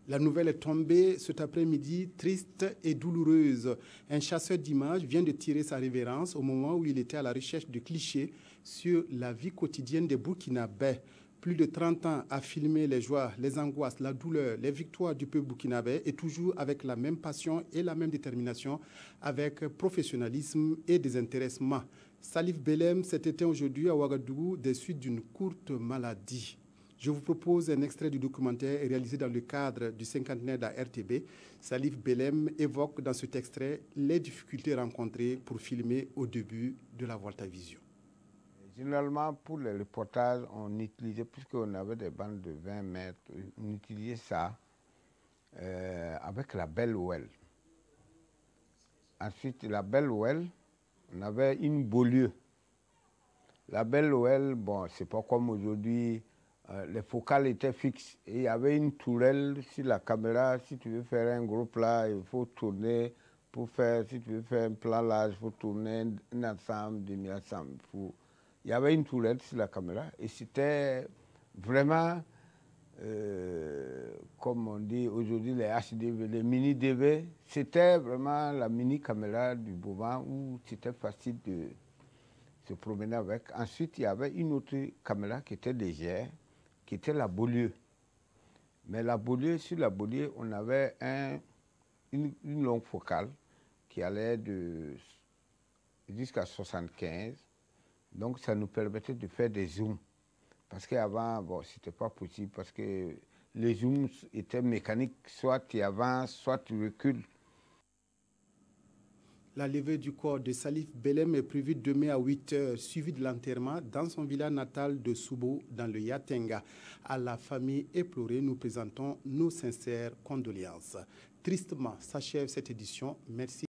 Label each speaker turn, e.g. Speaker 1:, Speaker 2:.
Speaker 1: La nouvelle est tombée cet après-midi, triste et douloureuse. Un chasseur d'images vient de tirer sa révérence au moment où il était à la recherche de clichés sur la vie quotidienne des Burkinabés. Plus de 30 ans à filmer les joies, les angoisses, la douleur, les victoires du peuple burkinabé et toujours avec la même passion et la même détermination, avec professionnalisme et désintéressement. Salif Belem s'est éteint aujourd'hui à Ouagadougou des suites d'une courte maladie. Je vous propose un extrait du documentaire réalisé dans le cadre du cinquantenaire de la RTB. Salif Belem évoque dans cet extrait les difficultés rencontrées pour filmer au début de la Volta Vision.
Speaker 2: Généralement, pour les reportages, on utilisait, puisqu'on avait des bandes de 20 mètres, on utilisait ça avec la belle ouelle. Ensuite, la belle ouelle, on avait une Beaulieu. La belle ouelle, bon, c'est pas comme aujourd'hui, les focales étaient fixes. Et il y avait une tourelle sur la caméra. Si tu veux faire un gros plat, il faut tourner pour faire, si tu veux faire un plat large, il faut tourner un ensemble, demi-ensemble. Il y avait une tourelle sur la caméra et c'était vraiment, comme on dit aujourd'hui, les HDV, les mini-DV. C'était vraiment la mini-caméra du moment où c'était facile de se promener avec. Ensuite, il y avait une autre caméra qui était légère, qui était la Beaulieu. Mais la Beaulieu, sur la Beaulieu, on avait une longue focale qui allait jusqu'à 75. Donc, ça nous permettait de faire des zooms. Parce qu'avant, bon, ce n'était pas possible parce que les zooms étaient mécaniques. Soit tu avances, soit tu recules.
Speaker 1: La levée du corps de Salif Belem est prévue demain à 8 h, suivie de l'enterrement dans son village natal de Soubo, dans le Yatenga. À la famille éplorée, nous présentons nos sincères condoléances. Tristement s'achève cette édition. Merci.